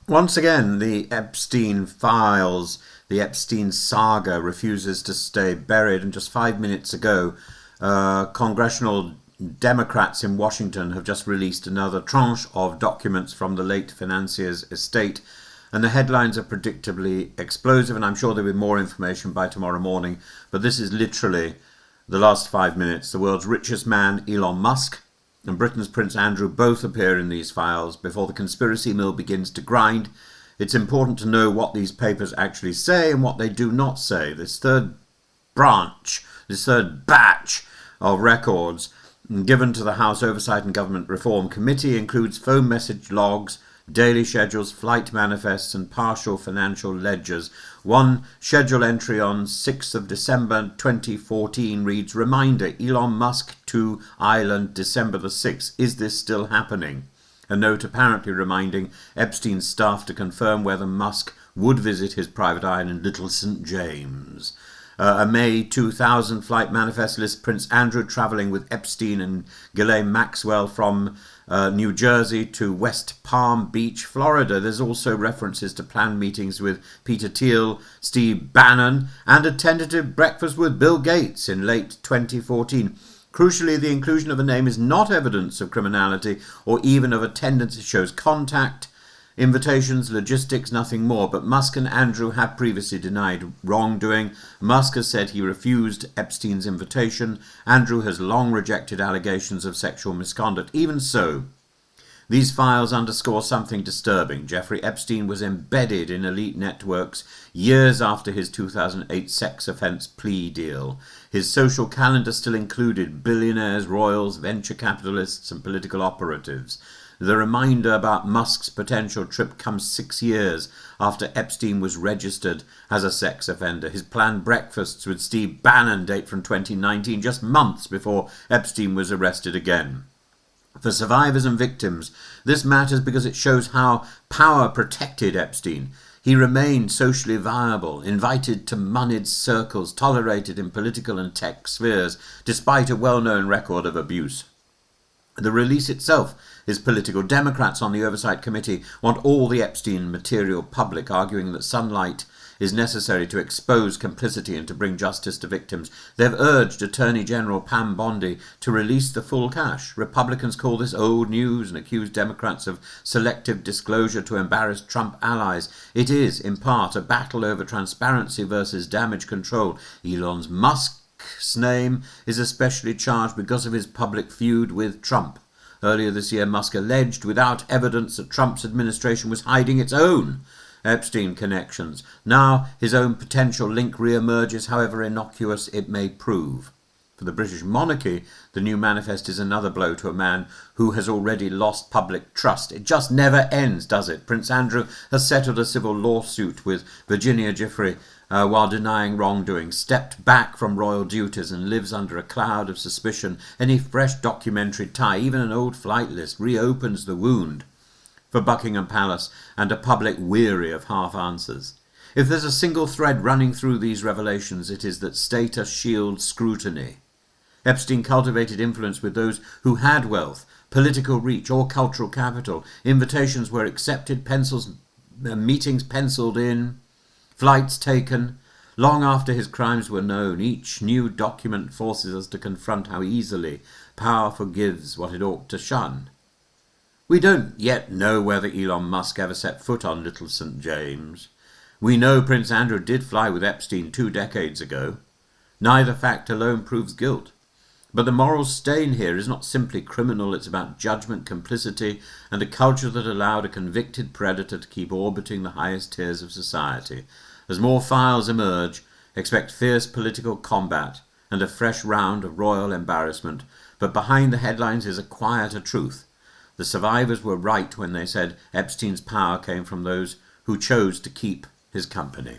Once again, the Epstein files, the Epstein saga refuses to stay buried. And just 5 minutes ago, congressional Democrats in Washington have just released another tranche of documents from the late financier's estate. And the headlines are predictably explosive, and I'm sure there'll be more information by tomorrow morning. But this is literally the last 5 minutes. The world's richest man, Elon Musk, and Britain's Prince Andrew both appear in these files. Before the conspiracy mill begins to grind, it's important to know what these papers actually say and what they do not say. This third batch of records given to the House Oversight and Government Reform Committee includes phone message logs, daily schedules, flight manifests, and partial financial ledgers. One schedule entry on 6th of December 2014 reads, "Reminder, Elon Musk to Ireland, December the 6th. Is this still happening?" A note apparently reminding Epstein's staff to confirm whether Musk would visit his private island, Little St. James. A May 2000 flight manifest lists Prince Andrew travelling with Epstein and Ghislaine Maxwell from New Jersey to West Palm Beach, Florida. There's also references to planned meetings with Peter Thiel, Steve Bannon, and a tentative breakfast with Bill Gates in late 2014. Crucially, the inclusion of a name is not evidence of criminality or even of attendance. It shows contact, invitations, logistics, nothing more. But Musk and Andrew have previously denied wrongdoing. Musk has said he refused Epstein's invitation. Andrew has long rejected allegations of sexual misconduct. Even so, these files underscore something disturbing. Jeffrey Epstein was embedded in elite networks years after his 2008 sex offense plea deal. His social calendar still included billionaires, royals, venture capitalists, and political operatives. The reminder about Musk's potential trip comes 6 years after Epstein was registered as a sex offender. His planned breakfasts with Steve Bannon date from 2019, just months before Epstein was arrested again. For survivors and victims, this matters because it shows how power protected Epstein. He remained socially viable, invited to moneyed circles, tolerated in political and tech spheres, despite a well-known record of abuse. The release itself is political. Democrats on the Oversight Committee want all the Epstein material public, arguing that sunlight is necessary to expose complicity and to bring justice to victims. They've urged Attorney General Pam Bondi to release the full cash. Republicans call this old news and accuse Democrats of selective disclosure to embarrass Trump allies. It is, in part, a battle over transparency versus damage control. Elon Musk's name is especially charged because of his public feud with Trump. Earlier this year, Musk alleged, without evidence, that Trump's administration was hiding its own Epstein connections. Now his own potential link re-emerges, however innocuous it may prove. For the British monarchy, the new manifest is another blow to a man who has already lost public trust. It just never ends, does it? Prince Andrew has settled a civil lawsuit with Virginia Giuffre while denying wrongdoing, stepped back from royal duties and lives under a cloud of suspicion. Any fresh documentary tie, even an old flight list, reopens the wound for Buckingham Palace and a public weary of half-answers. If there's a single thread running through these revelations, it is that status shields scrutiny. Epstein cultivated influence with those who had wealth, political reach, or cultural capital. Invitations were accepted, meetings penciled in, flights taken. Long after his crimes were known, each new document forces us to confront how easily power forgives what it ought to shun. We don't yet know whether Elon Musk ever set foot on Little St. James. We know Prince Andrew did fly with Epstein 2 decades ago. Neither fact alone proves guilt. But the moral stain here is not simply criminal, it's about judgment, complicity, and a culture that allowed a convicted predator to keep orbiting the highest tiers of society. As more files emerge, expect fierce political combat and a fresh round of royal embarrassment. But behind the headlines is a quieter truth. The survivors were right when they said Epstein's power came from those who chose to keep his company.